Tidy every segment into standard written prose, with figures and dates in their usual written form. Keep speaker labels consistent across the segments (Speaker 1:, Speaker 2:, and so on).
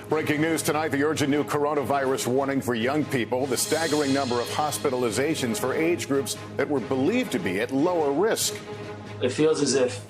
Speaker 1: Breaking news tonight, the urgent new coronavirus warning for young people, the staggering number of hospitalizations for age groups that were believed to be at lower risk.
Speaker 2: It feels as if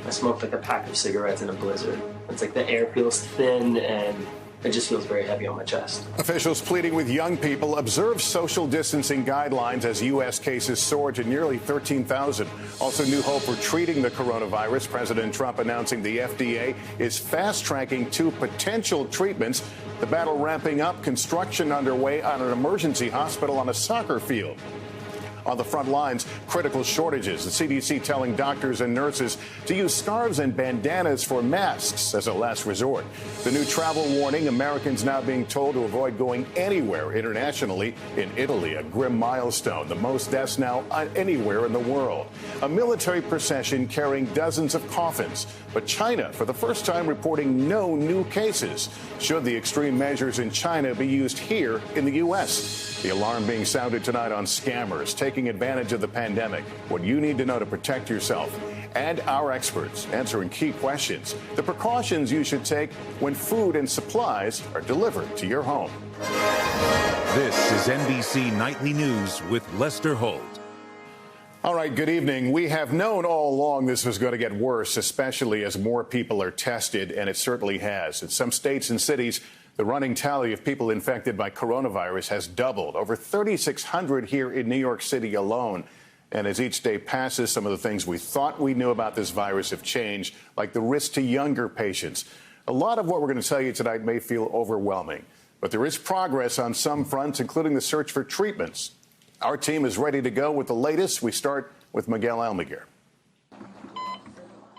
Speaker 2: I smoked like a pack of cigarettes in a blizzard. It's like the air feels thin and it just feels very heavy on my chest.
Speaker 1: Officials pleading with young people observe social distancing guidelines as U.S. cases soar to nearly 13,000. Also, new hope for treating the coronavirus. President Trump announcing the FDA is fast-tracking 2 potential treatments. The battle ramping up, construction underway on an emergency hospital on a soccer field. On the front lines, critical shortages. The CDC telling doctors and nurses to use scarves and bandanas for masks as a last resort. The new travel warning, Americans now being told to avoid going anywhere internationally. In Italy, a grim milestone, the most deaths now anywhere in the world. A military procession carrying dozens of coffins. But China, for the first time, reporting no new cases. Should the extreme measures in China be used here in the U.S.? The alarm being sounded tonight on scammers taking advantage of the pandemic. What you need to know to protect yourself. And our experts answering key questions. The precautions you should take when food and supplies are delivered to your home.
Speaker 3: This is NBC Nightly News with Lester Holt.
Speaker 1: All right, good evening. We have known all along this was going to get worse, especially as more people are tested, and it certainly has. In some states and cities, the running tally of people infected by coronavirus has doubled, over 3,600 here in New York City alone. And as each day passes, some of the things we thought we knew about this virus have changed, like the risk to younger patients. A lot of what we're going to tell you tonight may feel overwhelming, but there is progress on some fronts, including the search for treatments. Our team is ready to go with the latest. We start with Miguel Almaguer.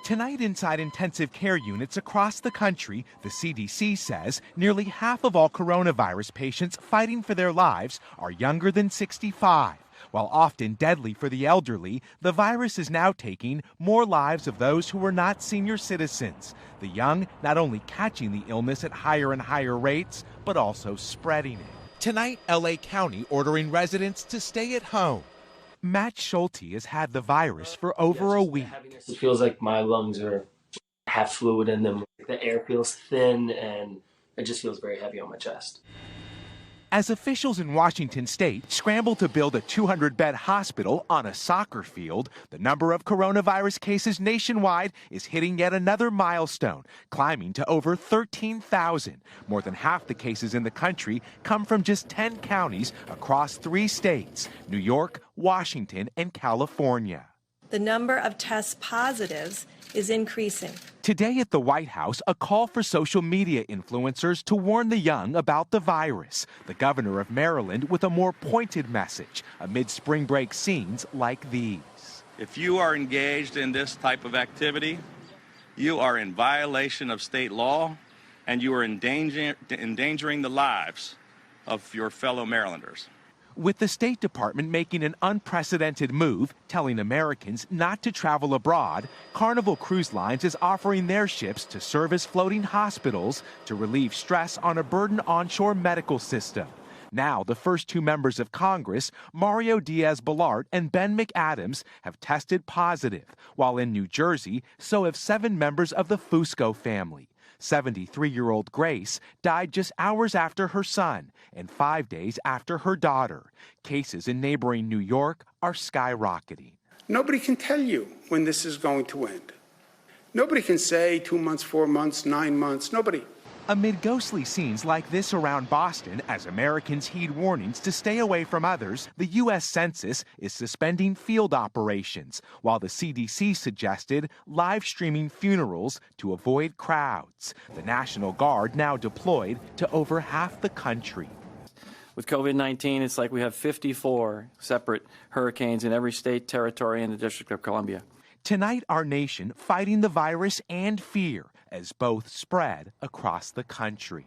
Speaker 4: Tonight, inside intensive care units across the country, the CDC says nearly half of all coronavirus patients fighting for their lives are younger than 65. While often deadly for the elderly, the virus is now taking more lives of those who are not senior citizens. The young not only catching the illness at higher and higher rates, but also spreading it. Tonight, LA County ordering residents to stay at home. Matt Schulte has had the virus for over a week.
Speaker 2: It feels like my lungs have fluid in them. The air feels thin and it just feels very heavy on my chest.
Speaker 4: As officials in Washington state scramble to build a 200-bed hospital on a soccer field, the number of coronavirus cases nationwide is hitting yet another milestone, climbing to over 13,000. More than half the cases in the country come from just 10 counties across 3 states, New York, Washington, and California.
Speaker 5: The number of test positives is increasing.
Speaker 4: Today at the White House, a call for social media influencers to warn the young about the virus. The governor of Maryland with a more pointed message amid spring break scenes like these.
Speaker 6: If you are engaged in this type of activity, you are in violation of state law and you are endangering the lives of your fellow Marylanders.
Speaker 4: With the State Department making an unprecedented move, telling Americans not to travel abroad, Carnival Cruise Lines is offering their ships to serve as floating hospitals to relieve stress on a burdened onshore medical system. Now, the first 2 members of Congress, Mario Diaz-Balart and Ben McAdams, have tested positive, while in New Jersey, so have 7 members of the Fusco family. 73-year-old Grace died just hours after her son and 5 days after her daughter. Cases in neighboring New York are skyrocketing.
Speaker 7: Nobody can tell you when this is going to end. Nobody can say 2 months, 4 months, 9 months. Nobody.
Speaker 4: Amid ghostly scenes like this around Boston, as Americans heed warnings to stay away from others, the U.S. Census is suspending field operations, while the CDC suggested live streaming funerals to avoid crowds. The National Guard now deployed to over half the country.
Speaker 8: With COVID-19, it's like we have 54 separate hurricanes in every state, territory, and the District of Columbia.
Speaker 4: Tonight, our nation fighting the virus and fear as both spread across the country.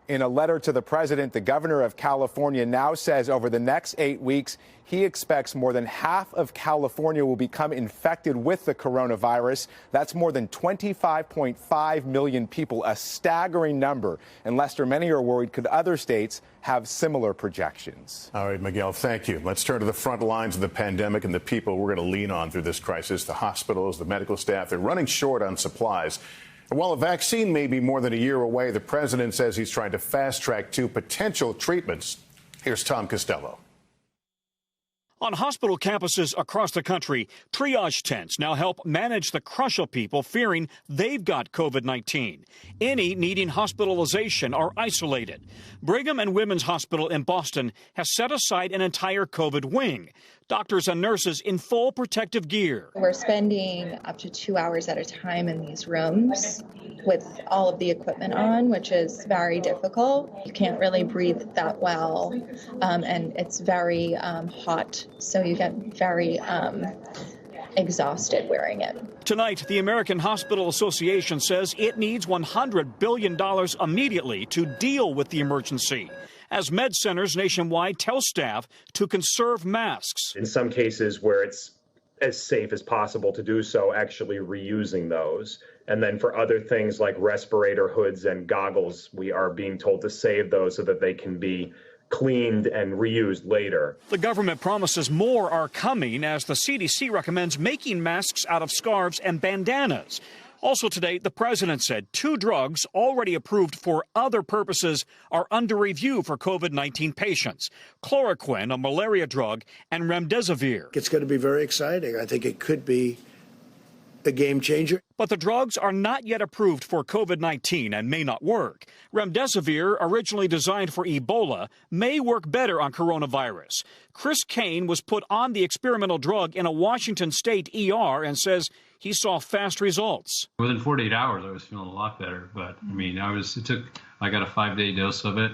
Speaker 9: In a letter to the president, the governor of California now says over the next 8 weeks, he expects more than half of California will become infected with the coronavirus. That's more than 25.5 million people, a staggering number. And Lester, many are worried, could other states have similar projections?
Speaker 1: All right, Miguel, thank you. Let's turn to the front lines of the pandemic and the people we're going to lean on through this crisis, the hospitals, the medical staff. They're running short on supplies. While a vaccine may be more than a year away, the president says he's trying to fast-track 2 potential treatments. Here's Tom Costello.
Speaker 10: On hospital campuses across the country, triage tents now help manage the crush of people fearing they've got COVID-19. Any needing hospitalization are isolated. Brigham and Women's Hospital in Boston has set aside an entire COVID wing. Doctors and nurses in full protective gear.
Speaker 11: We're spending up to 2 hours at a time in these rooms with all of the equipment on, which is very difficult. You can't really breathe that well, and it's very hot, so you get very exhausted wearing it.
Speaker 10: Tonight, the American Hospital Association says it needs $100 billion immediately to deal with the emergency, as med centers nationwide tell staff to conserve masks.
Speaker 12: In some cases where it's as safe as possible to do so, actually reusing those. And then for other things like respirator hoods and goggles, we are being told to save those so that they can be cleaned and reused later.
Speaker 10: The government promises more are coming as the CDC recommends making masks out of scarves and bandanas. Also today, the president said 2 drugs already approved for other purposes are under review for COVID-19 patients. Chloroquine, a malaria drug, and remdesivir.
Speaker 13: It's going to be very exciting. I think it could be a game changer.
Speaker 10: But the drugs are not yet approved for COVID-19 and may not work. Remdesivir, originally designed for Ebola, may work better on coronavirus. Chris Kane was put on the experimental drug in a Washington state ER and says he saw fast results.
Speaker 14: Within 48 hours, I was feeling a lot better. But I mean, I got a 5-day dose of it,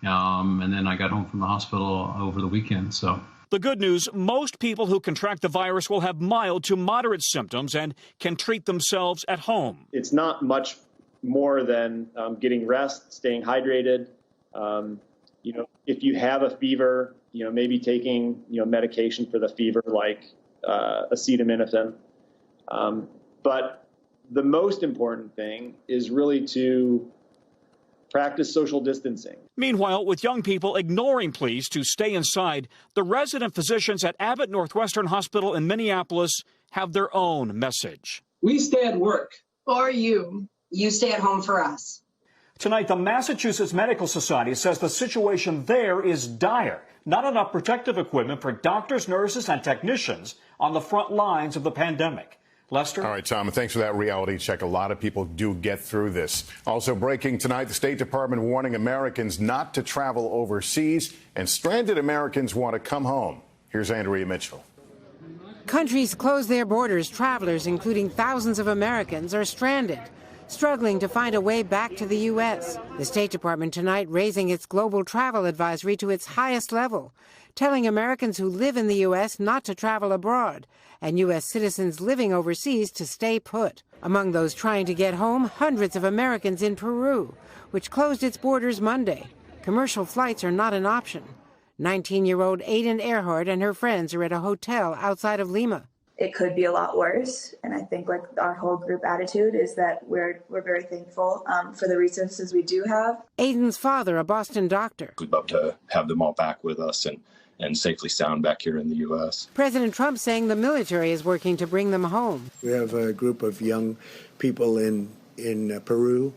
Speaker 14: and then I got home from the hospital over the weekend. So.
Speaker 10: The good news, most people who contract the virus will have mild to moderate symptoms and can treat themselves at home.
Speaker 15: It's not much more than getting rest, staying hydrated. If you have a fever, maybe taking, medication for the fever like acetaminophen. But the most important thing is really to practice social distancing.
Speaker 10: Meanwhile, with young people ignoring pleas to stay inside, the resident physicians at Abbott Northwestern Hospital in Minneapolis have their own message.
Speaker 16: We stay at work. For you. You stay at home for us.
Speaker 10: Tonight, the Massachusetts Medical Society says the situation there is dire. Not enough protective equipment for doctors, nurses, and technicians on the front lines of the pandemic. Lester?
Speaker 1: All right, Tom, and thanks for that reality check. A lot of people do get through this. Also breaking tonight, the State Department warning Americans not to travel overseas, and stranded Americans want to come home. Here's Andrea Mitchell.
Speaker 17: Countries close their borders. Travelers, including thousands of Americans, are stranded, struggling to find a way back to the U.S. The State Department tonight raising its global travel advisory to its highest level, telling Americans who live in the U.S. not to travel abroad, and U.S. citizens living overseas to stay put. Among those trying to get home, hundreds of Americans in Peru, which closed its borders Monday. Commercial flights are not an option. 19-year-old Aiden Earhart and her friends are at a hotel outside of Lima.
Speaker 18: It could be a lot worse, and I think our whole group attitude is that we're very thankful for the resources we do have.
Speaker 17: Aiden's father, a Boston doctor.
Speaker 19: We'd love to have them all back with us and safely sound back here in the U.S.
Speaker 17: President Trump saying the military is working to bring them home.
Speaker 13: We have a group of young people in Peru,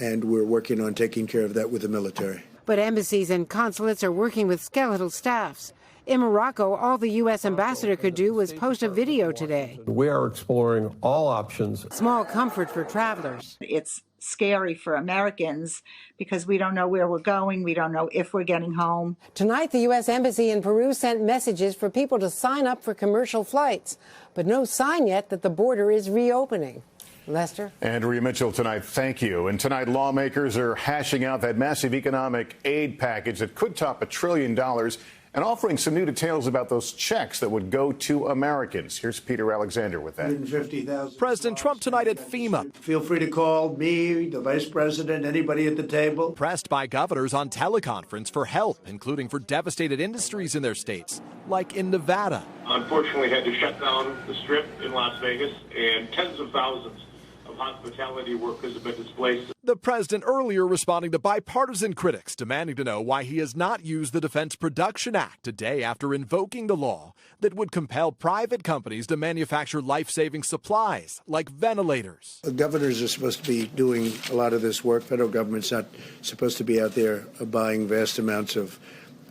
Speaker 13: and we're working on taking care of that with the military.
Speaker 17: But embassies and consulates are working with skeletal staffs. In Morocco, all the U.S. ambassador could do was post a video today.
Speaker 20: We are exploring all options.
Speaker 17: Small comfort for travelers.
Speaker 21: It's scary for Americans because we don't know where we're going. We don't know if we're getting home.
Speaker 17: Tonight, the U.S. Embassy in Peru sent messages for people to sign up for commercial flights, but no sign yet that the border is reopening. Lester?
Speaker 1: Andrea Mitchell tonight, thank you. And tonight, lawmakers are hashing out that massive economic aid package that could top $1 trillion and offering some new details about those checks that would go to Americans. Here's Peter Alexander with that.
Speaker 22: $150,000. President Trump tonight at FEMA.
Speaker 13: Feel free to call me, the vice president, anybody at the table.
Speaker 22: Pressed by governors on teleconference for help, including for devastated industries in their states, like in Nevada.
Speaker 23: Unfortunately, had to shut down the Strip in Las Vegas, and tens of thousands of
Speaker 2: hospitality workers have been displaced.
Speaker 22: The president earlier responding to bipartisan critics demanding to know why he has not used the Defense Production Act a day after invoking the law that would compel private companies to manufacture life-saving supplies like ventilators.
Speaker 13: The governors are supposed to be doing a lot of this work. Federal government's not supposed to be out there buying vast amounts of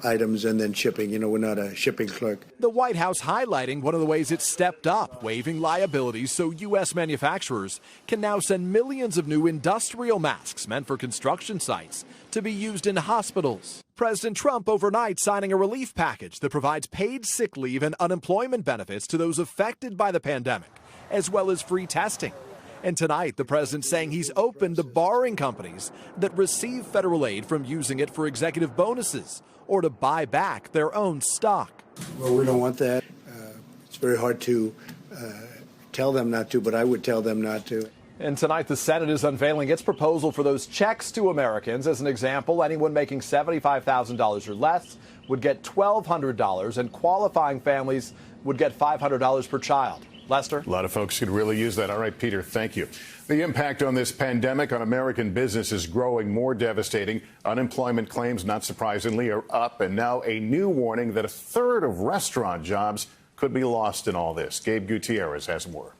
Speaker 13: items and then shipping. You know, we're not a shipping clerk.
Speaker 22: The White House highlighting one of the ways it stepped up, waiving liabilities so U.S. manufacturers can now send millions of new industrial masks meant for construction sites to be used in hospitals. President Trump overnight signing a relief package that provides paid sick leave and unemployment benefits to those affected by the pandemic, as well as free testing. And tonight, the president saying he's open to barring companies that receive federal aid from using it for executive bonuses or to buy back their own stock.
Speaker 13: Well, we don't want that. It's very hard to tell them not to, but I would tell them not to.
Speaker 22: And tonight, the Senate is unveiling its proposal for those checks to Americans. As an example, anyone making $75,000 or less would get $1,200, and qualifying families would get $500 per child. Lester?
Speaker 1: A lot of folks could really use that. All right, Peter, thank you. The impact on this pandemic on American business is growing more devastating. Unemployment claims, not surprisingly, are up, and now a new warning that a third of restaurant jobs could be lost in all this. Gabe Gutierrez has more.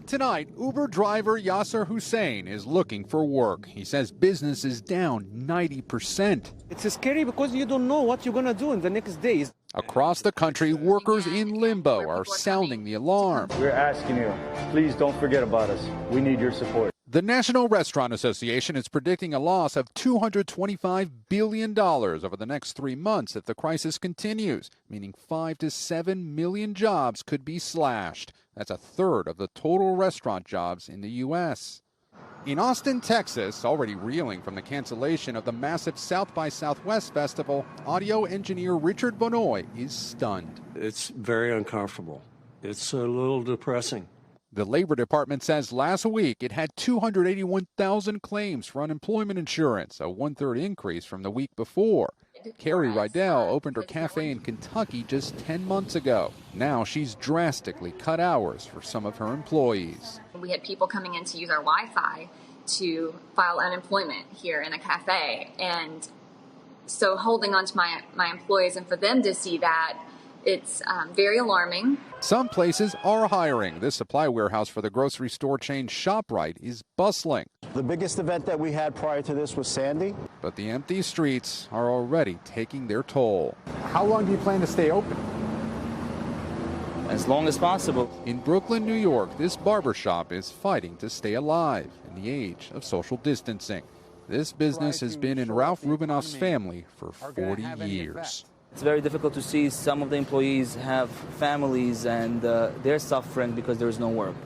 Speaker 3: Tonight, Uber driver Yasser Hussein is looking for work. He says business is down 90%.
Speaker 23: It's scary because you don't know what you're going to do in the next days.
Speaker 3: Across the country, workers in limbo are sounding the alarm.
Speaker 24: We're asking you, please don't forget about us. We need your support.
Speaker 3: The National Restaurant Association is predicting a loss of $225 billion over the next 3 months if the crisis continues, meaning 5 to 7 million jobs could be slashed. That's a third of the total restaurant jobs in the U.S. In Austin, Texas, already reeling from the cancellation of the massive South by Southwest festival, audio engineer Richard Bonoy is stunned.
Speaker 25: It's very uncomfortable. It's a little depressing.
Speaker 3: The Labor Department says last week it had 281,000 claims for unemployment insurance, a one-third increase from the week before. Carrie Rydell opened her cafe in Kentucky just 10 months ago. Now she's drastically cut hours for some of her employees.
Speaker 26: We had people coming in to use our Wi-Fi to file unemployment here in a cafe. And so holding on to my employees and for them to see that, it's very alarming.
Speaker 3: Some places are hiring. This supply warehouse for the grocery store chain ShopRite is bustling.
Speaker 24: The biggest event that we had prior to this was Sandy.
Speaker 3: But the empty streets are already taking their toll. How long do you plan to stay open?
Speaker 8: As long as possible.
Speaker 3: In Brooklyn, New York, this barbershop is fighting to stay alive in the age of social distancing. This business has been in Ralph Rubinoff's family for 40 years.
Speaker 8: It's very difficult to see some of the employees have families and they're suffering because there is no work.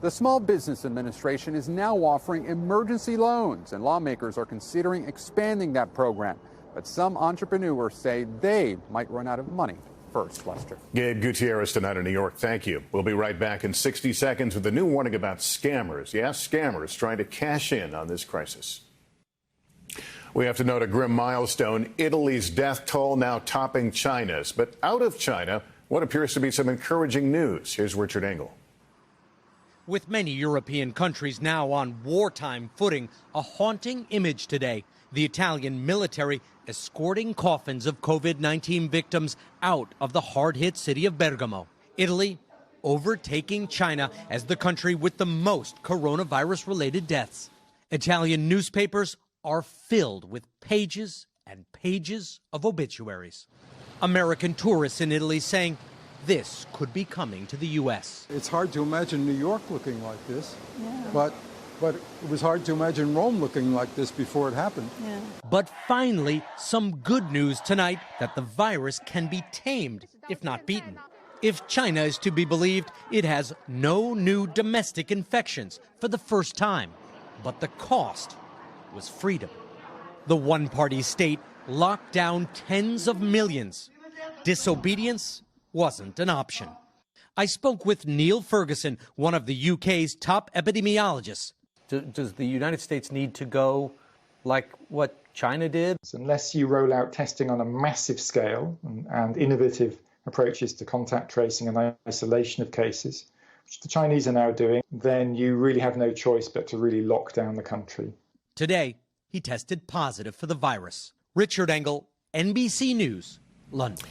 Speaker 3: The Small Business Administration is now offering emergency loans, and lawmakers are considering expanding that program. But some entrepreneurs say they might run out of money first. Lester.
Speaker 1: Gabe Gutierrez tonight in New York. Thank you. We'll be right back in 60 seconds with a new warning about scammers. Yes, scammers trying to cash in on this crisis. We have to note a grim milestone. Italy's death toll now topping China's. But out of China, what appears to be some encouraging news. Here's Richard Engel.
Speaker 27: With many European countries now on wartime footing, a haunting image today. The Italian military escorting coffins of COVID-19 victims out of the hard-hit city of Bergamo. Italy overtaking China as the country with the most coronavirus-related deaths. Italian newspapers are filled with pages and pages of obituaries. American tourists in Italy saying this could be coming to the U.S.
Speaker 20: It's hard to imagine New York looking like this, but it was hard to imagine Rome looking like this before it happened.
Speaker 27: But finally, some good news tonight that the virus can be tamed, if not beaten. If China is to be believed, it has no new domestic infections for the first time. But the cost was freedom. The one-party state locked down tens of millions. Disobedience wasn't an option. I spoke with Neil Ferguson, one of the UK's top epidemiologists.
Speaker 28: Does the United States need to go like what China did?
Speaker 29: Unless you roll out testing on a massive scale and innovative approaches to contact tracing and isolation of cases, which the Chinese are now doing, then you really have no choice but to really lock down the country.
Speaker 27: Today, he tested positive for the virus. Richard Engel, NBC News, London.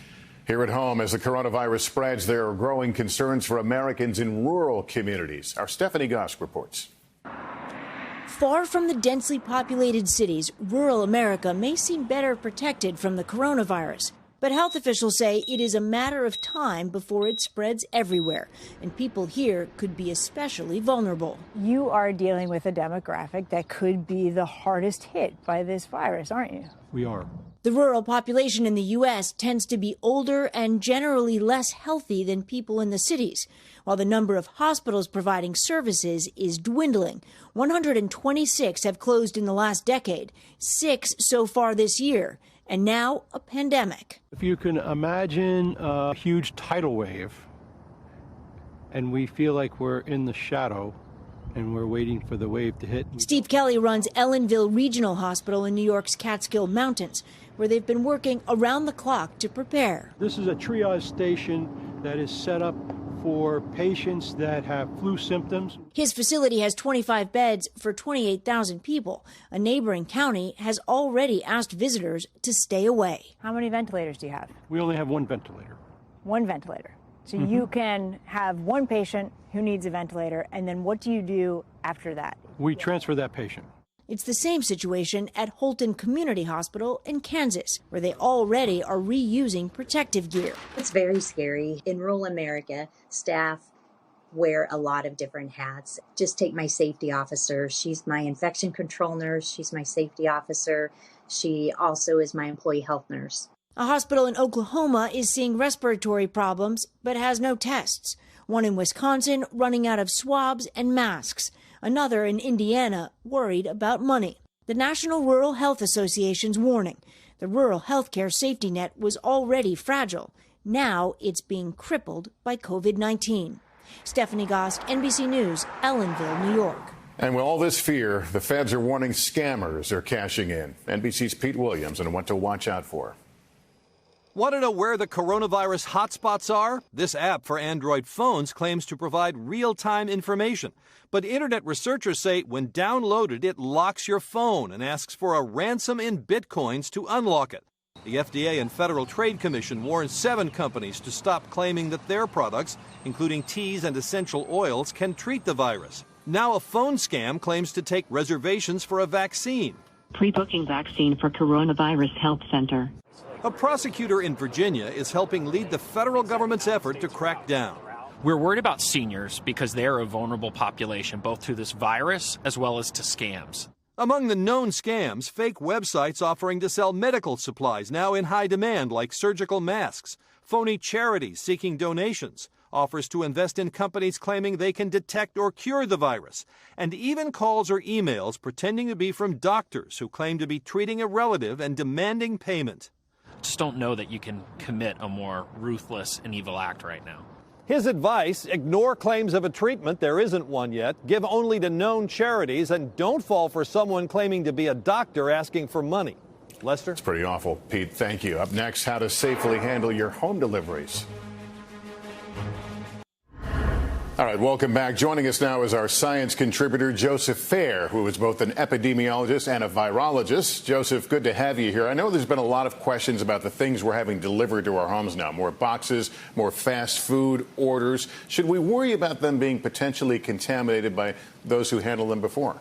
Speaker 1: Here at home, as the coronavirus spreads, there are growing concerns for Americans in rural communities. Our Stephanie Gosk reports.
Speaker 4: Far from the densely populated cities, rural America may seem better protected from the coronavirus. But health officials say it is a matter of time before it spreads everywhere, and people here could be especially vulnerable.
Speaker 5: You are dealing with a demographic that could be the hardest hit by this virus, aren't you?
Speaker 24: We are.
Speaker 4: The rural population in the U.S. tends to be older and generally less healthy than people in the cities, while the number of hospitals providing services is dwindling. 126 have closed in the last decade, 6 so far this year, and now a pandemic.
Speaker 24: If you can imagine a huge tidal wave, and we feel like we're in the shadow, and we're waiting for the wave to hit.
Speaker 4: Steve Kelly runs Ellenville Regional Hospital in New York's Catskill Mountains, where they've been working around the clock to prepare.
Speaker 24: This is a triage station that is set up for patients that have flu symptoms.
Speaker 4: His facility has 25 beds for 28,000 people. A neighboring county has already asked visitors to stay away.
Speaker 5: How many ventilators do you have?
Speaker 24: We only have one ventilator.
Speaker 5: One ventilator. So you can have one patient who needs a ventilator, and then what do you do after that?
Speaker 24: We transfer that patient.
Speaker 4: It's the same situation at Holton Community Hospital in Kansas, where they already are reusing protective gear.
Speaker 6: It's very scary. In rural America, staff wear a lot of different hats. Just take my safety officer. She's my infection control nurse. She's my safety officer. She also is my employee health nurse.
Speaker 4: A hospital in Oklahoma is seeing respiratory problems, but has no tests. One in Wisconsin running out of swabs and masks. Another in Indiana worried about money. The National Rural Health Association's warning. The rural healthcare safety net was already fragile. Now it's being crippled by COVID-19. Stephanie Gosk, NBC News, Ellenville, New York.
Speaker 1: And with all this fear, the feds are warning scammers are cashing in. NBC's Pete Williams and what to watch out for.
Speaker 22: Want to know where the coronavirus hotspots are? This app for Android phones claims to provide real-time information. But internet researchers say when downloaded, it locks your phone and asks for a ransom in bitcoins to unlock it. The FDA and Federal Trade Commission warned 7 companies to stop claiming that their products, including teas and essential oils, can treat the virus. Now a phone scam claims to take reservations for a vaccine.
Speaker 7: Pre-booking vaccine for coronavirus health center.
Speaker 22: A prosecutor in Virginia is helping lead the federal government's effort to crack down.
Speaker 9: We're worried about seniors because they're a vulnerable population, both to this virus as well as to scams.
Speaker 22: Among the known scams, fake websites offering to sell medical supplies now in high demand like surgical masks, phony charities seeking donations, offers to invest in companies claiming they can detect or cure the virus, and even calls or emails pretending to be from doctors who claim to be treating a relative and demanding payment.
Speaker 9: Just don't know that you can commit a more ruthless and evil act right now.
Speaker 22: His advice, ignore claims of a treatment, there isn't one yet, give only to known charities, and don't fall for someone claiming to be a doctor asking for money. Lester?
Speaker 1: It's pretty awful, Pete. Thank you. Up next, how to safely handle your home deliveries. All right, welcome back. Joining us now is our science contributor, Joseph Fair, who is both an epidemiologist and a virologist. Joseph, good to have you here. I know there's been a lot of questions about the things we're having delivered to our homes now. More boxes, more fast food orders. Should we worry about them being potentially contaminated by those who handled them before?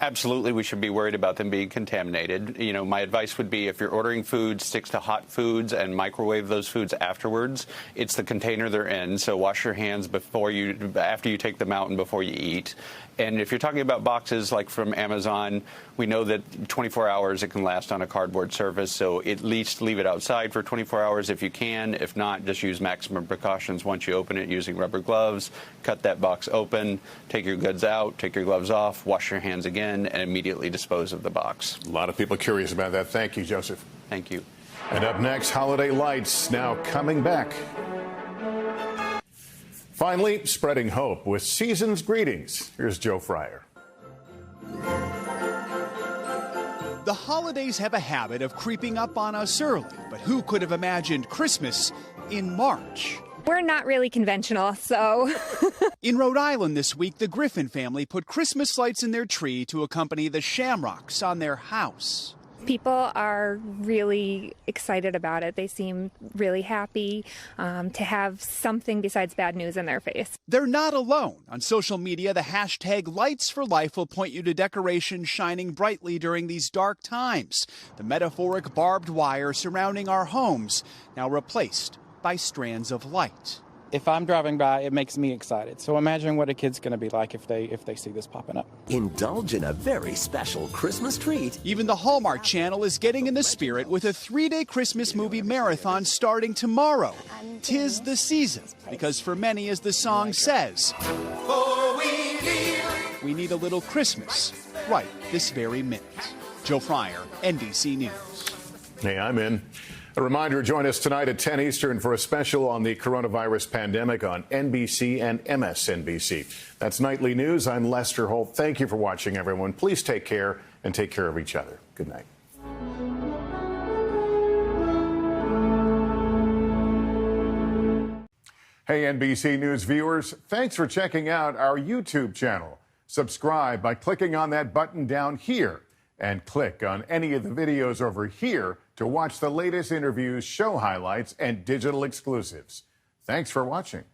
Speaker 11: Absolutely, we should be worried about them being contaminated. You know, my advice would be if you're ordering food, stick to hot foods and microwave those foods afterwards. It's the container they're in, so wash your hands after you take them out and before you eat. And if you're talking about boxes like from Amazon, we know that 24 hours it can last on a cardboard surface, so at least leave it outside for 24 hours if you can. If not, just use maximum precautions once you open it using rubber gloves. Cut that box open, take your goods out, take your gloves off, wash your hands again, and immediately dispose of the box.
Speaker 1: A lot of people curious about that. Thank you, Joseph.
Speaker 11: Thank you.
Speaker 1: And up next, holiday lights now coming back. Finally, spreading hope with season's greetings. Here's Joe Fryer.
Speaker 12: The holidays have a habit of creeping up on us early, but who could have imagined Christmas in March?
Speaker 2: We're not really conventional, so.
Speaker 12: In Rhode Island this week, the Griffin family put Christmas lights in their tree to accompany the shamrocks on their house.
Speaker 2: People are really excited about it. They seem really happy to have something besides bad news in their face.
Speaker 12: They're not alone. On social media, the hashtag Lights for Life will point you to decorations shining brightly during these dark times. The metaphoric barbed wire surrounding our homes, now replaced by strands of light.
Speaker 10: If I'm driving by, it makes me excited. So imagine what a kid's going to be like if they see this popping up.
Speaker 14: Indulge in a very special Christmas treat.
Speaker 12: Even the Hallmark Channel is getting in the spirit with a 3-day Christmas movie marathon starting tomorrow. 'Tis the season, because for many, as the song says, we need a little Christmas right this very minute. Joe Fryer, NBC News.
Speaker 1: Hey, I'm in. A reminder, join us tonight at 10 Eastern for a special on the coronavirus pandemic on NBC and MSNBC. That's Nightly News. I'm Lester Holt. Thank you for watching, everyone. Please take care and take care of each other. Good night. Hey, NBC News viewers, thanks for checking out our YouTube channel. Subscribe by clicking on that button down here and click on any of the videos over here to watch the latest interviews, show highlights, and digital exclusives. Thanks for watching.